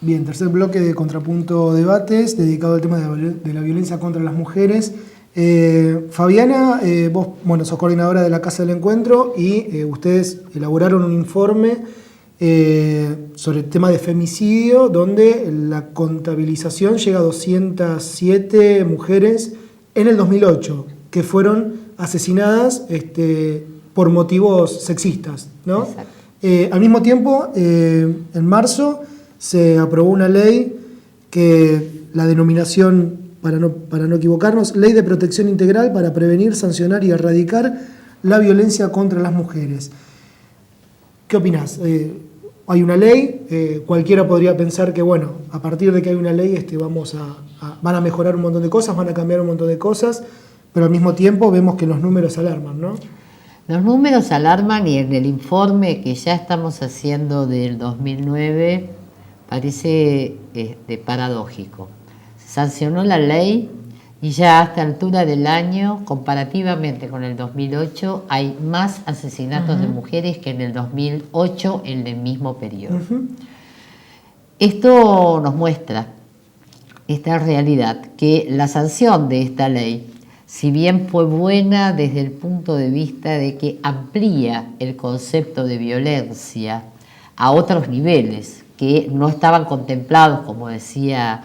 Bien, tercer bloque de Contrapunto Debates, dedicado al tema de la violencia contra las mujeres. Fabiana, vos, bueno, sos coordinadora de la Casa del Encuentro y ustedes elaboraron un informe sobre el tema de femicidio, donde la contabilización llega a 207 mujeres en el 2008, que fueron asesinadas por motivos sexistas, ¿no? Al mismo tiempo, en marzo se aprobó una ley que la denominación, para no equivocarnos, Ley de Protección Integral para prevenir, sancionar y erradicar la violencia contra las mujeres. ¿Qué opinás? Hay una ley, cualquiera podría pensar que, bueno, a partir de que hay una ley van a mejorar un montón de cosas, van a cambiar un montón de cosas, pero al mismo tiempo vemos que los números alarman, ¿no? Los números alarman y en el informe que ya estamos haciendo del 2009 parece paradójico. Se sancionó la ley y ya a esta altura del año, comparativamente con el 2008, hay más asesinatos de mujeres que en el 2008 en el mismo periodo. Esto nos muestra esta realidad, que la sanción de esta ley, si bien fue buena desde el punto de vista de que amplía el concepto de violencia a otros niveles que no estaban contemplados, como decía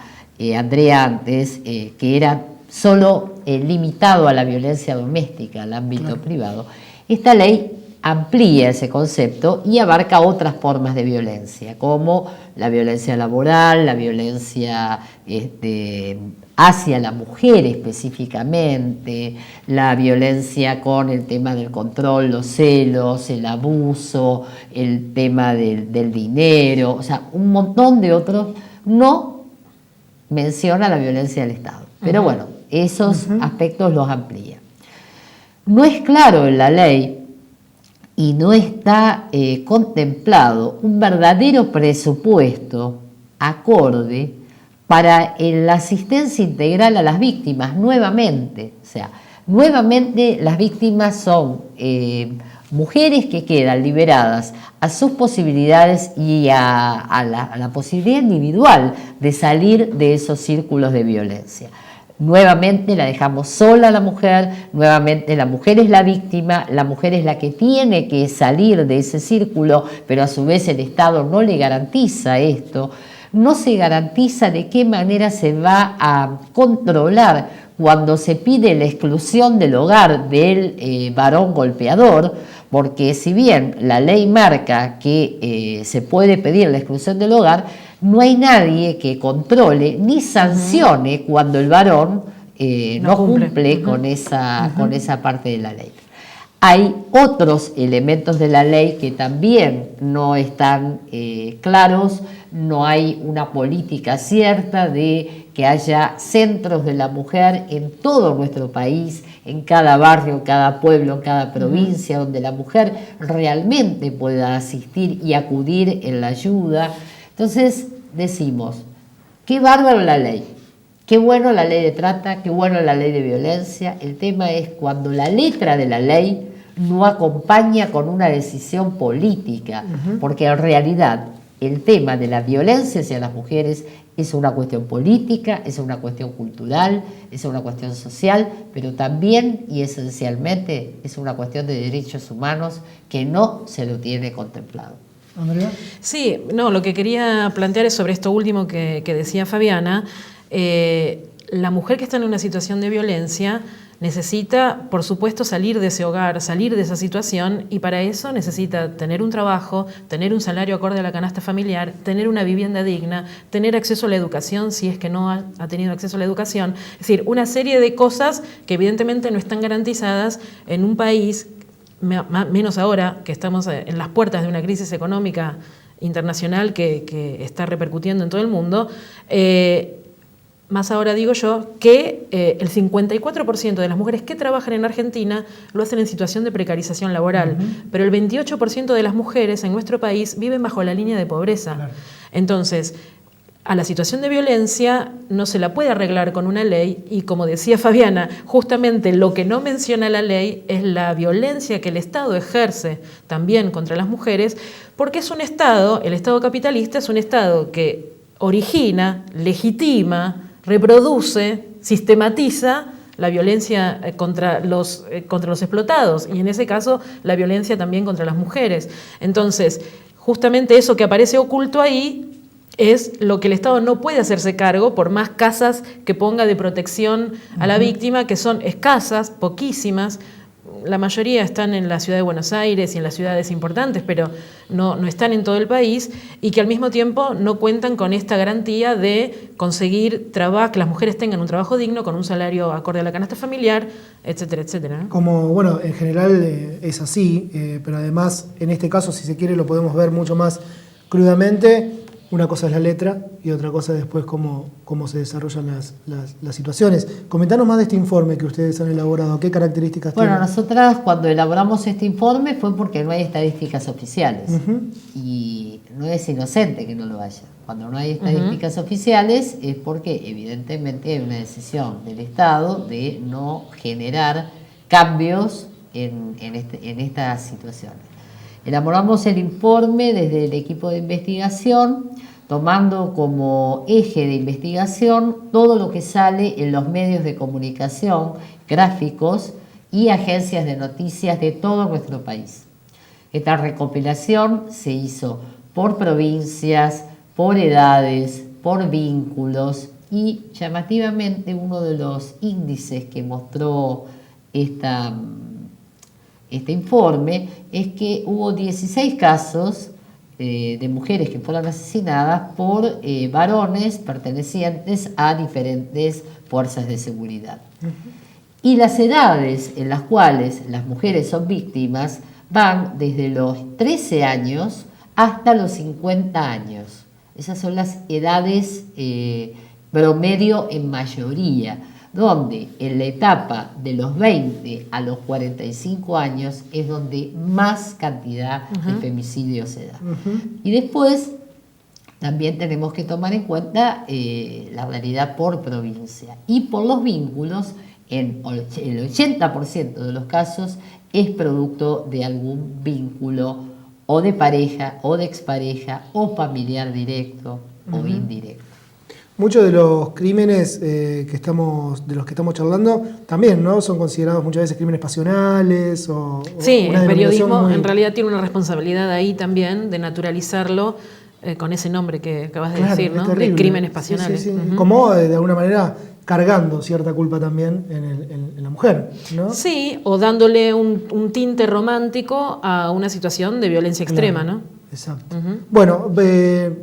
Andrea antes, que era solo limitado a la violencia doméstica, al ámbito privado. Esta ley amplía ese concepto y abarca otras formas de violencia, como la violencia laboral, la violencia hacia la mujer específicamente, la violencia con el tema del control, los celos, el abuso, el tema del dinero, o sea, un montón de otros. No menciona la violencia del Estado, pero bueno, esos aspectos los amplía. No es claro en la ley y no está contemplado un verdadero presupuesto acorde para la asistencia integral a las víctimas, nuevamente. O sea, nuevamente las víctimas son mujeres que quedan liberadas a sus posibilidades y a la posibilidad individual de salir de esos círculos de violencia. Nuevamente la dejamos sola a la mujer, nuevamente la mujer es la víctima, la mujer es la que tiene que salir de ese círculo, pero a su vez el Estado no le garantiza esto. No se garantiza de qué manera se va a controlar cuando se pide la exclusión del hogar del varón golpeador, porque si bien la ley marca que se puede pedir la exclusión del hogar, no hay nadie que controle ni sancione cuando el varón no cumple con esa parte de la ley. Hay otros elementos de la ley que también no están claros, no hay una política cierta de que haya centros de la mujer en todo nuestro país, en cada barrio, en cada pueblo, en cada provincia, donde la mujer realmente pueda asistir y acudir en la ayuda. Entonces decimos, qué bárbaro la ley, qué bueno la ley de trata, qué bueno la ley de violencia. El tema es cuando la letra de la ley no acompaña con una decisión política, porque en realidad el tema de la violencia hacia las mujeres es una cuestión política, es una cuestión cultural, es una cuestión social, pero también y esencialmente es una cuestión de derechos humanos que no se lo tiene contemplado. ¿Andrea? Sí, no, lo que quería plantear es sobre esto último que decía Fabiana. La mujer que está en una situación de violencia necesita, por supuesto, salir de ese hogar, salir de esa situación, y para eso necesita tener un trabajo, tener un salario acorde a la canasta familiar, tener una vivienda digna, tener acceso a la educación si es que no ha tenido acceso a la educación. Es decir, una serie de cosas que evidentemente no están garantizadas en un país, menos ahora que estamos en las puertas de una crisis económica internacional que está repercutiendo en todo el mundo. Más ahora digo yo que el 54% de las mujeres que trabajan en Argentina lo hacen en situación de precarización laboral, pero el 28% de las mujeres en nuestro país viven bajo la línea de pobreza. Claro. Entonces, a la situación de violencia no se la puede arreglar con una ley y, como decía Fabiana, justamente lo que no menciona la ley es la violencia que el Estado ejerce también contra las mujeres, porque es un Estado, el Estado capitalista es un Estado que origina, legitima, reproduce, sistematiza la violencia contra los explotados y en ese caso la violencia también contra las mujeres. Entonces, justamente eso que aparece oculto ahí es lo que el Estado no puede hacerse cargo por más casas que ponga de protección a la víctima, que son escasas, poquísimas. La mayoría están en la ciudad de Buenos Aires y en las ciudades importantes, pero no están en todo el país, y que al mismo tiempo no cuentan con esta garantía de conseguir trabajo, que las mujeres tengan un trabajo digno, con un salario acorde a la canasta familiar, etcétera, etcétera, ¿no? Como, bueno, en general es así, pero además en este caso, si se quiere, lo podemos ver mucho más crudamente. Una cosa es la letra y otra cosa después cómo se desarrollan las situaciones. Comentanos más de este informe que ustedes han elaborado. ¿Qué características tiene? Bueno, nosotras cuando elaboramos este informe fue porque no hay estadísticas oficiales. Y no es inocente que no lo haya. Cuando no hay estadísticas oficiales es porque evidentemente hay una decisión del Estado de no generar cambios en estas situaciones. Elaboramos el informe desde el equipo de investigación, tomando como eje de investigación todo lo que sale en los medios de comunicación, gráficos y agencias de noticias de todo nuestro país. Esta recopilación se hizo por provincias, por edades, por vínculos y llamativamente uno de los índices que mostró este informe es que hubo 16 casos de mujeres que fueron asesinadas por varones pertenecientes a diferentes fuerzas de seguridad. Y las edades en las cuales las mujeres son víctimas van desde los 13 años hasta los 50 años. Esas son las edades promedio en mayoría, donde en la etapa de los 20 a los 45 años es donde más cantidad de femicidios se da. Y después también tenemos que tomar en cuenta la realidad por provincia. Y por los vínculos, en el 80% de los casos es producto de algún vínculo o de pareja, o de expareja, o familiar directo o indirecto. Muchos de los crímenes de los que estamos charlando también, ¿no? Son considerados muchas veces crímenes pasionales o sí, una el periodismo muy... en realidad tiene una responsabilidad ahí también de naturalizarlo con ese nombre que acabas de decir, ¿no? De crímenes pasionales. Sí. Como de alguna manera cargando cierta culpa también en la mujer, ¿no? Sí, o dándole un tinte romántico a una situación de violencia extrema, ¿no? Exacto. Bueno,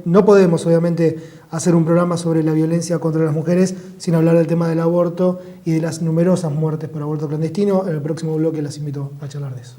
no podemos obviamente hacer un programa sobre la violencia contra las mujeres sin hablar del tema del aborto y de las numerosas muertes por aborto clandestino. En el próximo bloque las invito a charlar de eso.